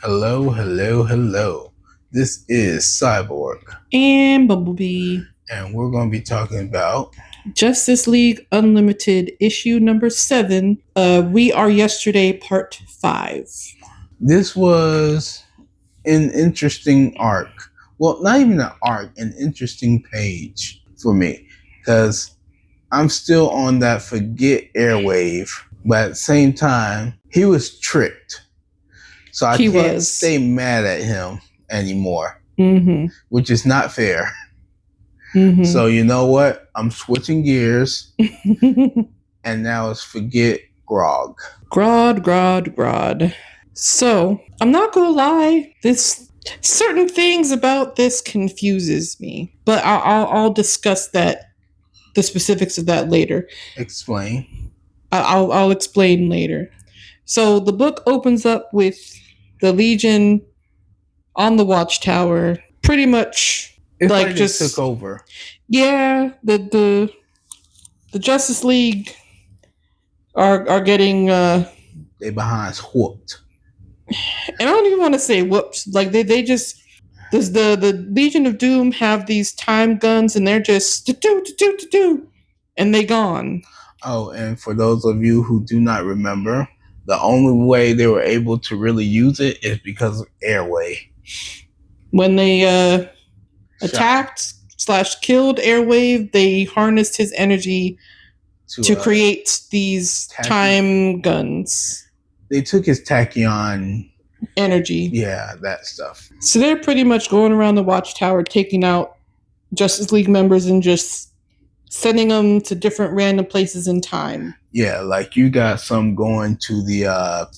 Hello, hello, hello. This is Cyborg, And Bumblebee. and we're going to be talking about Justice League Unlimited, issue number 7. We Are Yesterday, part 5. this was an interesting arc. Well, not even an arc, an interesting page for me, because I'm still on that forget airwave, but at the same time, he was tricked. So I can't stay mad at him anymore, which is not fair. So you know what? I'm switching gears, and now it's forget Grodd. Grodd. So, I'm not gonna lie, certain things about this confuses me, but I'll discuss the specifics of that later. Explain. I'll explain later. So the book opens up with the Legion on the Watchtower, pretty much it's like just took over. Yeah, the Justice League are getting they behind whooped. And I don't even want to say whoops. Like they just does the Legion of Doom have these time guns and they're just do and they gone. Oh, and for those of you who do not remember, the only way they were able to really use it is because of Airway. When they attacked / killed Airwave, they harnessed his energy to create these time guns. They took his tachyon energy. Yeah, that stuff. So they're pretty much going around the Watchtower, taking out Justice League members and just sending them to different random places in time. Yeah, like you got some going to the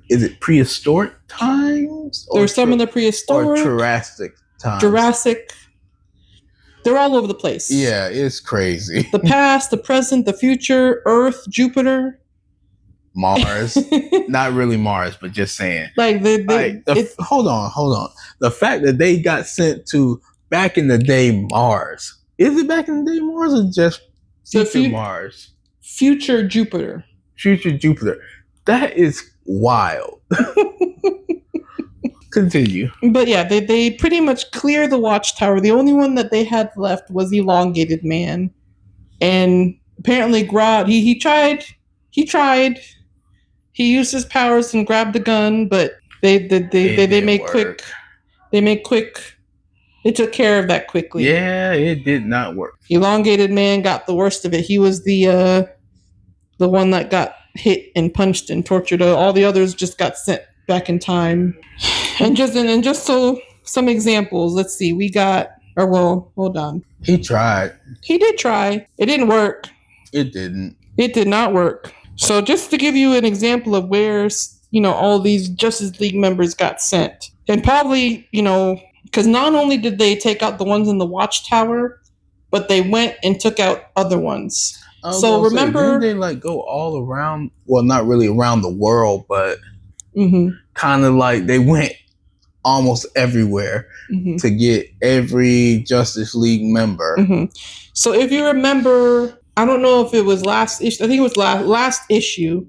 is it prehistoric times? There's some in the prehistoric or Jurassic times. Jurassic. They're all over the place. Yeah, it's crazy. The past, the present, the future, Earth, Jupiter, Mars. Not really Mars, but just saying. Hold on. The fact that they got sent to back in the day Mars. Is it back in the day Mars or just future Mars? Future Jupiter. Future Jupiter. That is wild. Continue. But yeah, they pretty much clear the Watchtower. The only one that they had left was Elongated Man. And apparently Grodd, he tried. He used his powers and grabbed the gun, but they made quick. They took care of that quickly. Yeah, it did not work. Elongated Man got the worst of it. He was the one that got hit and punched and tortured. All the others just got sent back in time. And just so some examples, let's see. Hold on. He tried. He did try. It didn't work. It didn't. It did not work. So just to give you an example of where, all these Justice League members got sent. And probably, because not only did they take out the ones in the Watchtower, but they went and took out other ones. So remember, didn't they go all around? Well, not really around the world, but kind of like they went almost everywhere to get every Justice League member. So if you remember, I don't know if it was last issue. I think it was last issue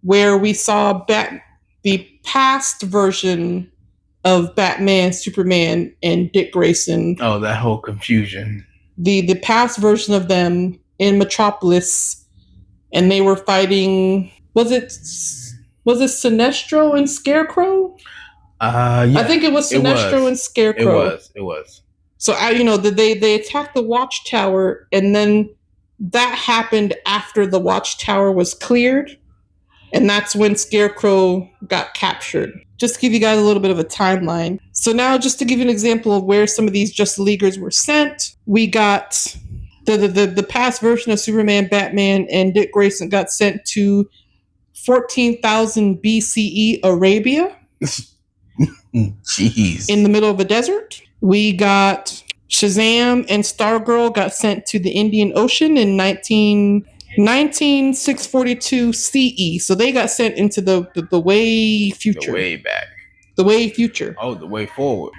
where we saw the past version of Batman, Superman, and Dick Grayson. Oh, that whole confusion. The past version of them in Metropolis, and they were fighting. Was it Sinestro and Scarecrow? Yeah, I think it was Sinestro and Scarecrow. It was. So they attacked the Watchtower, and then that happened after the Watchtower was cleared, and that's when Scarecrow got captured. Just to give you guys a little bit of a timeline. So now, just to give you an example of where some of these Justice Leaguers were sent, we got the past version of Superman, Batman, and Dick Grayson got sent to 14,000 BCE Arabia. Jeez. In the middle of a desert. We got Shazam and Stargirl got sent to the Indian Ocean in 19642 CE. So they got sent into the way future. The way back. The way future. Oh, the way forward.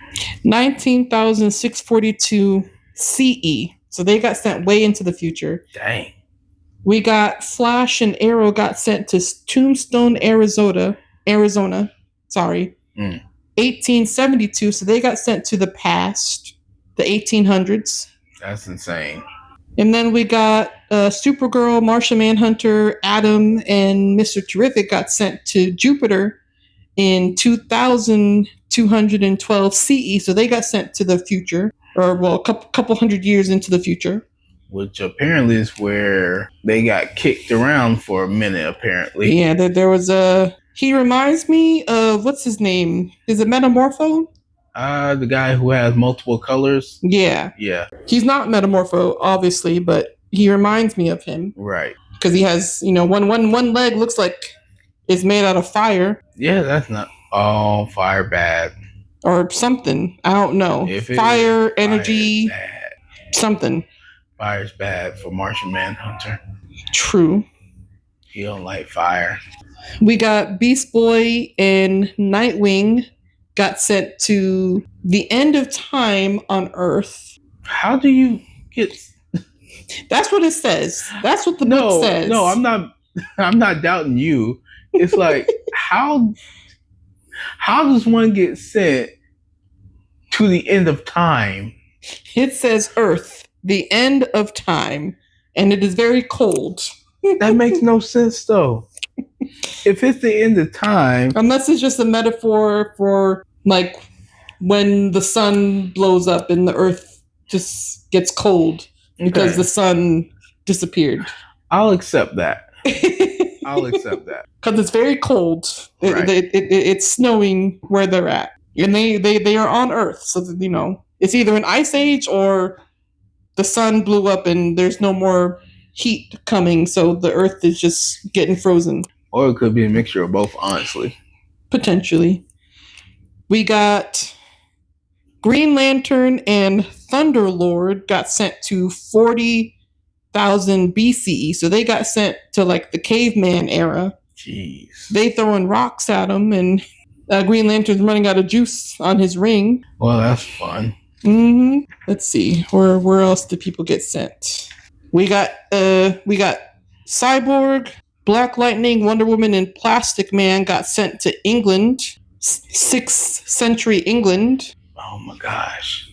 19,642 CE. So they got sent way into the future. Dang. We got Flash and Arrow got sent to Tombstone, Arizona. Sorry. 1872. So they got sent to the past, the 1800s. That's insane. And then we got Supergirl, Martian Manhunter, Atom, and Mr. Terrific got sent to Jupiter in 2212 CE. So they got sent to the future, or well, a couple hundred years into the future. Which apparently is where they got kicked around for a minute, apparently. Yeah, there was a... He reminds me of, what's his name? Is it Metamorpho? The guy who has multiple colors? Yeah. Yeah. He's not Metamorpho, obviously, but he reminds me of him. Right. Because he has, one leg looks like it's made out of fire. Yeah, that's not... Oh, fire bad. Or something. I don't know. Fire, energy, something. Fire's bad for Martian Manhunter. True. He don't like fire. We got Beast Boy and Nightwing got sent to the end of time on Earth. How do you get... That's what it says. That's what the book says. No, I'm not doubting you. It's like, how does one get sent to the end of time? It says Earth, the end of time, and it is very cold. That makes no sense, though. If it's the end of time... Unless it's just a metaphor for, like, when the sun blows up and the Earth just gets cold because the sun disappeared. I'll accept that. I'll accept that. Because it's very cold. Right. It's snowing where they're at. And they are on Earth. So, it's either an ice age or the sun blew up and there's no more heat coming. So the Earth is just getting frozen. Or it could be a mixture of both, honestly. Potentially. We got Green Lantern and Thunderlord got sent to 40,000 BCE. So they got sent to like the caveman era. Jeez. They throwing rocks at him, and Green Lantern's running out of juice on his ring. Well, that's fun. Mm-hmm. Let's see. Where else did people get sent? We got Cyborg, Black Lightning, Wonder Woman, and Plastic Man got sent to England, 6th century England. Oh my gosh.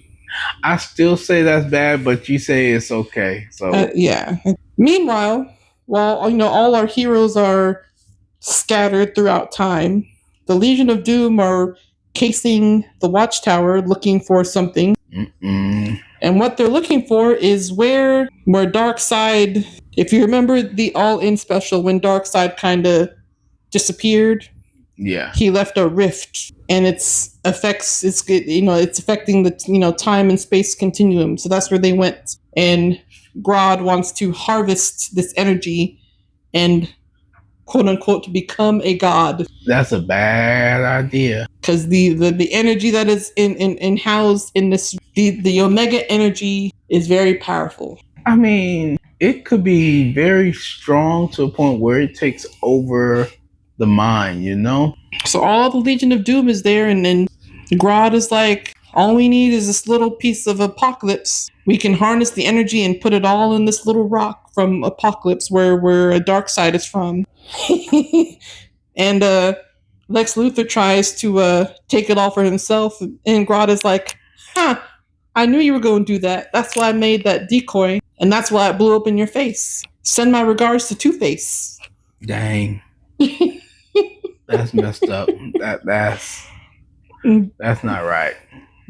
I still say that's bad, but you say it's okay. So yeah. Meanwhile, while all our heroes are scattered throughout time, the Legion of Doom are casing the Watchtower looking for something. Mm-mm. And what they're looking for is where Darkseid, if you remember the All-In special when Darkseid kind of disappeared, yeah, he left a rift, and it's affecting the time and space continuum. So that's where they went, and Grodd wants to harvest this energy and quote unquote to become a god. That's a bad idea. Because the energy that is in housed in this the Omega energy is very powerful. I mean, it could be very strong to a point where it takes over the mind, So all the Legion of Doom is there, and then Grodd is like, all we need is this little piece of Apocalypse. We can harness the energy and put it all in this little rock from Apocalypse where Darkseid is from. And Lex Luthor tries to take it all for himself, and Grodd is like, I knew you were going to do that. That's why I made that decoy, and that's why it blew up in your face. Send my regards to Two-Face. Dang. That's messed up. That's not right.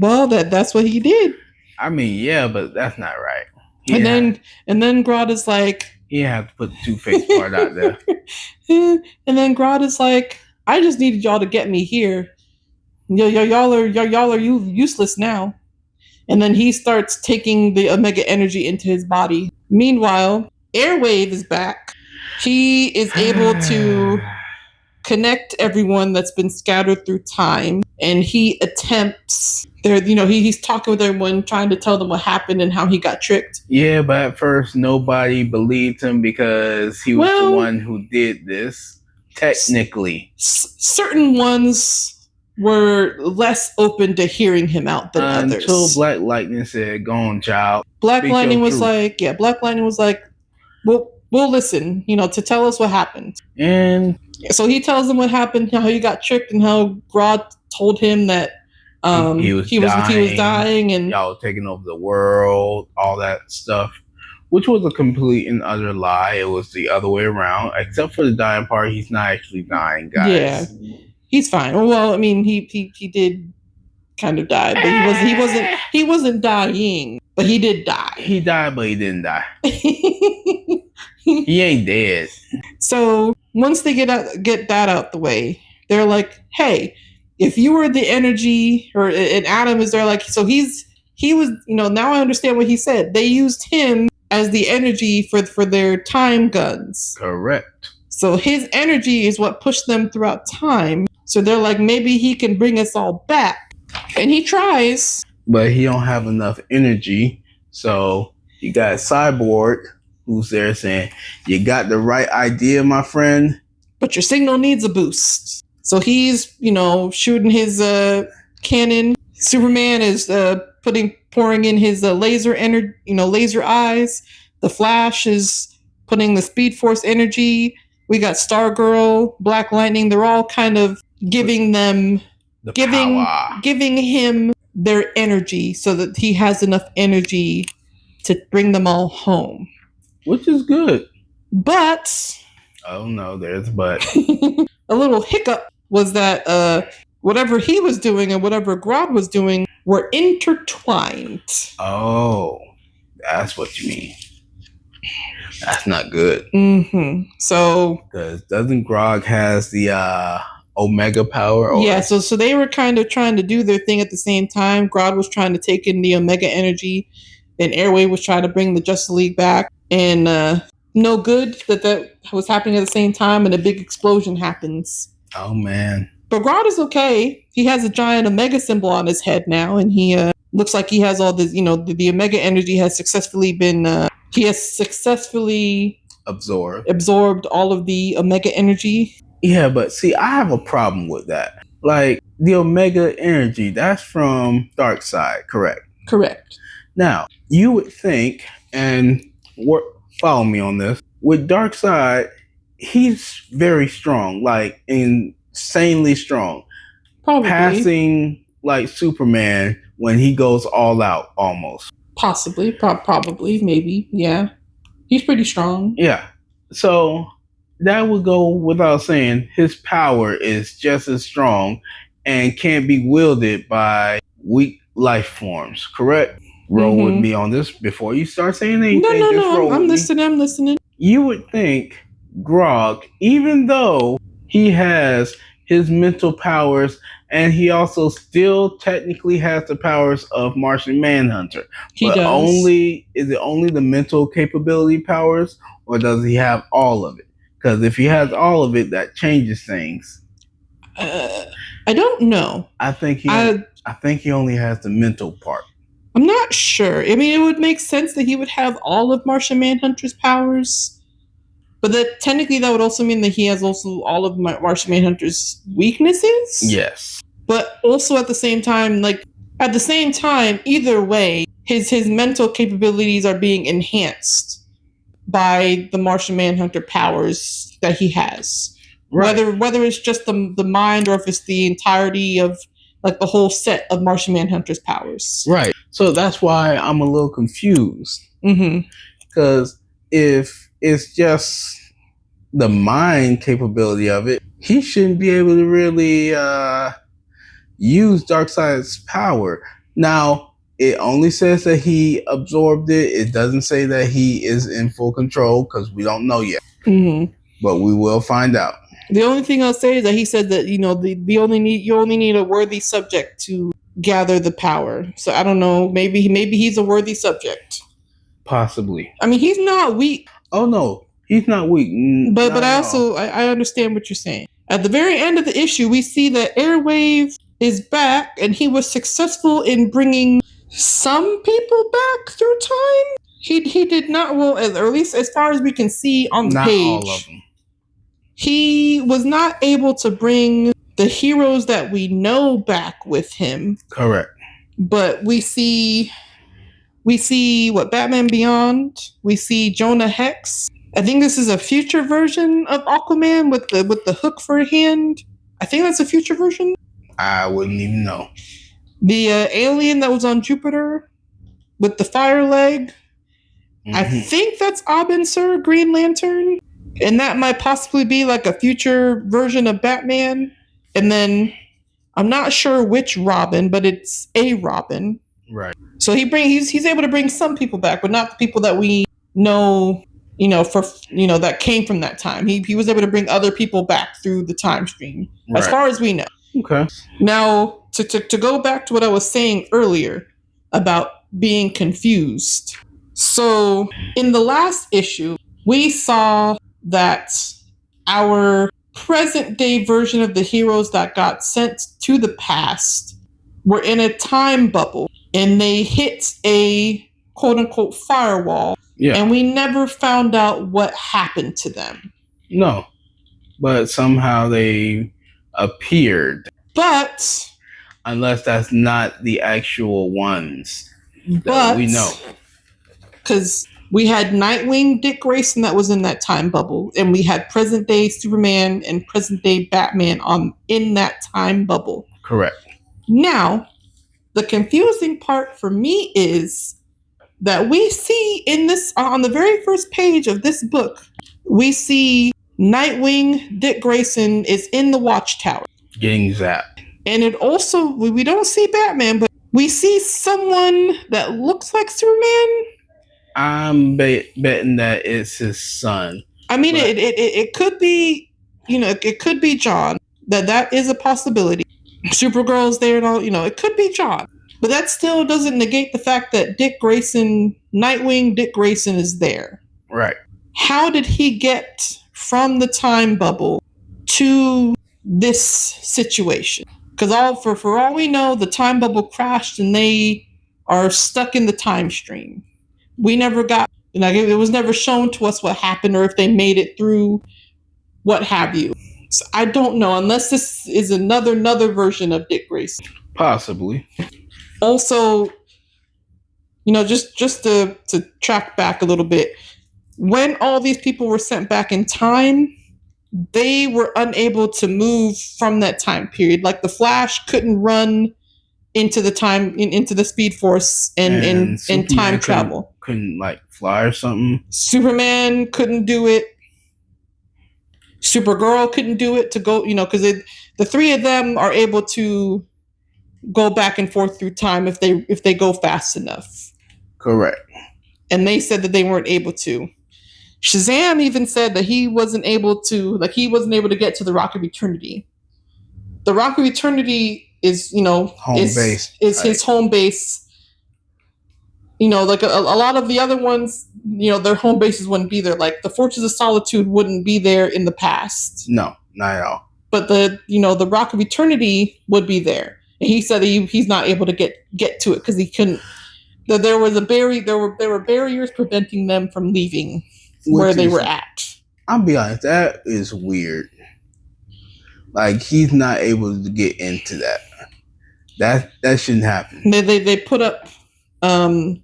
Well, that's what he did. I mean, yeah, but that's not right. And then Grodd is like, you have to put the Two-Face part out there. And then Grodd is like, I just needed y'all to get me here. Y'all are useless now. And then he starts taking the Omega energy into his body. Meanwhile, Airwave is back. He is able to connect everyone that's been scattered through time, and he attempts he's talking with everyone, trying to tell them what happened and how he got tricked. Yeah, but at first nobody believed him because he was the one who did this. Technically, certain ones were less open to hearing him out than others. Until Black Lightning said, "Go on, child." Black Lightning was like, we'll listen, to tell us what happened. And so he tells them what happened, how he got tricked, and how Grodd told him that he was he was dying, and y'all taking over the world, all that stuff, which was a complete and utter lie. It was the other way around, except for the dying part. He's not actually dying, guys. Yeah, he's fine. Well, I mean, he did kind of die, but he wasn't dying, but he did die. He died, but he didn't die. He ain't dead. So once they get that out the way, they're like, hey, if you were the energy, or and Adam is there, like, so he was, now I understand what he said. They used him as the energy for their time guns. Correct. So his energy is what pushed them throughout time. So they're like, maybe he can bring us all back. And he tries. But he don't have enough energy. So you got Cyborg, who's there saying, you got the right idea, my friend, but your signal needs a boost. So he's, shooting his cannon. Superman is pouring in his laser energy, laser eyes. The Flash is putting the Speed Force energy. We got Stargirl, Black Lightning. They're all kind of giving him their energy so that he has enough energy to bring them all home. Which is good. But oh no, there's but. A little hiccup was that whatever he was doing and whatever Grodd was doing were intertwined. Oh, that's what you mean. That's not good. Mm-hmm. So, because doesn't Grodd has the Omega power? Yeah. So they were kind of trying to do their thing at the same time. Grodd was trying to take in the Omega energy, and Airwave was trying to bring the Justice League back. And no good that was happening at the same time, and a big explosion happens. Oh man. But Grodd is okay. He has a giant Omega symbol on his head now, and he looks like he has all this, the Omega energy has successfully been, he has successfully absorbed all of the Omega energy. Yeah, but see, I have a problem with that. Like, the Omega energy, that's from Darkseid, correct? Correct. Now, you would think, and follow me on this, with Darkseid, he's very strong, like insanely strong. Probably. Passing like Superman when he goes all out almost. Possibly. Probably. Maybe. Yeah. He's pretty strong. Yeah. So that would go without saying. His power is just as strong and can't be wielded by weak life forms, correct? Roll with me on this before you start saying anything. No. I'm listening. You would think Grodd, even though he has his mental powers and he also still technically has the powers of Martian Manhunter. He does. Is it only the mental capability powers, or does he have all of it? Because if he has all of it, that changes things. I don't know. I think he only has the mental part. I'm not sure. I mean, it would make sense that he would have all of Martian Manhunter's powers, but technically that would also mean that he has also all of Martian Manhunter's weaknesses. Yes. But also at the same time, either way, his mental capabilities are being enhanced by the Martian Manhunter powers that he has. Right. Whether it's just the mind, or if it's the entirety of like the whole set of Martian Manhunter's powers. Right. So that's why I'm a little confused. Because if it's just the mind capability of it, he shouldn't be able to really use Darkseid's power. Now, it only says that he absorbed it. It doesn't say that he is in full control, because we don't know yet. But we will find out. The only thing I'll say is that he said that, you only need a worthy subject to gather the power. So I don't know. Maybe he's a worthy subject. Possibly. I mean, he's not weak. Oh no, he's not weak. But I understand what you're saying. At the very end of the issue, we see that Airwave is back, and he was successful in bringing some people back through time. He did not, well, or at least as far as we can see on the page. Not all of them. He was not able to bring the heroes that we know back with him. Correct. But we see what, Batman Beyond. We see Jonah Hex. I think this is a future version of Aquaman with the hook for a hand. I think that's a future version. I wouldn't even know. The alien that was on Jupiter with the fire leg, I think that's Abin Sur, Green Lantern. And that might possibly be like a future version of Batman. And then I'm not sure which Robin, but it's a Robin. Right. So he's able to bring some people back, but not the people that we know, that came from that time. He was able to bring other people back through the time stream, as far as we know. Okay. Now, to go back to what I was saying earlier about being confused. So in the last issue, we saw that our present day version of the heroes that got sent to the past were in a time bubble, and they hit a quote unquote firewall. Yeah. And we never found out what happened to them. No. But somehow they appeared. But unless that's not the actual ones that we know. Because we had Nightwing, Dick Grayson that was in that time bubble, and we had present day Superman and present day Batman in that time bubble. Correct. Now, the confusing part for me is that we see in this, on the very first page of this book, we see Nightwing, Dick Grayson is in the Watchtower. Getting zapped. And it also, we don't see Batman, but we see someone that looks like Superman. I'm betting that it's his son. I mean, it could be, it could be John. That is a possibility. Supergirl's there and all, it could be John. But that still doesn't negate the fact that Nightwing Dick Grayson is there. Right. How did he get from the time bubble to this situation? Because for all we know, the time bubble crashed and they are stuck in the time stream. We never got, it was never shown to us what happened or if they made it through, what have you. So I don't know, unless this is another version of Dick Grayson. Possibly. Also, just to track back a little bit, when all these people were sent back in time, they were unable to move from that time period. Like the Flash couldn't run into the Speed Force and time travel. Couldn't like fly or something. Superman couldn't do it. Supergirl couldn't do it to go, because the three of them are able to go back and forth through time if they go fast enough. Correct. And they said that they weren't able to. Shazam even said that he wasn't able to get to the Rock of Eternity. The Rock of Eternity is, his home base. Like a lot of the other ones, their home bases wouldn't be there. Like the Fortress of Solitude wouldn't be there in the past. No, not at all. But the Rock of Eternity would be there. And he said that he's not able to get to it because he couldn't. That there was there were barriers preventing them from leaving where they were at. I'll be honest, that is weird. Like he's not able to get into that. That shouldn't happen. They put up the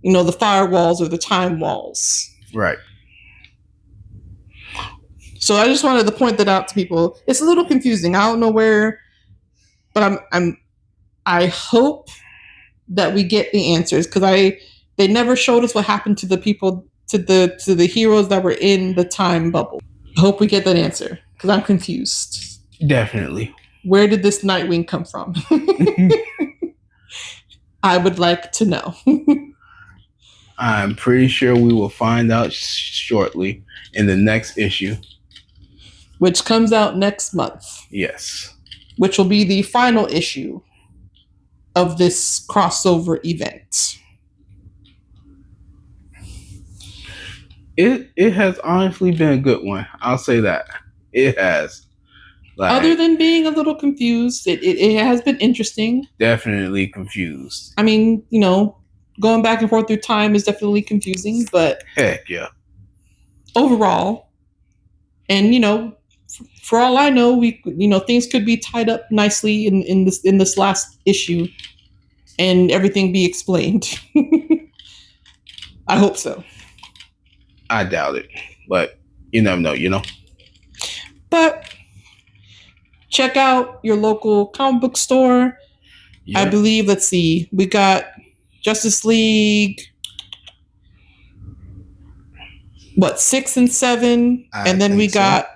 firewalls or the time walls. Right. So I just wanted to point that out to people. It's a little confusing. I don't know where, but I hope that we get the answers because they never showed us what happened to the people to the heroes that were in the time bubble. I hope we get that answer because I'm confused. Definitely. Where did this Nightwing come from? I would like to know. I'm pretty sure we will find out shortly in the next issue. Which comes out next month. Yes. Which will be the final issue of this crossover event. It has honestly been a good one. I'll say that. It has. Other than being a little confused, it has been interesting. Definitely confused. I mean, going back and forth through time is definitely confusing, but heck yeah. Overall, and for all I know, things could be tied up nicely in this last issue, and everything be explained. I hope so. I doubt it, but you never know, But check out your local comic book store. I believe, let's see, we got Justice League, 6 and 7, and then we got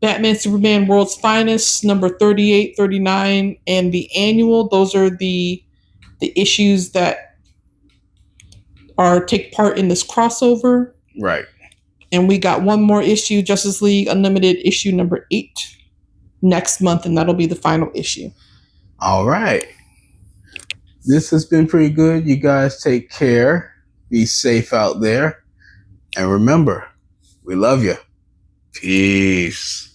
Batman Superman World's Finest, number 38, 39, and the annual. Those are the issues that take part in this crossover. Right. And we got one more issue, Justice League Unlimited issue number 8, next month, and that'll be the final issue. All right. This has been pretty good. You guys take care. Be safe out there. And remember, we love you. Peace.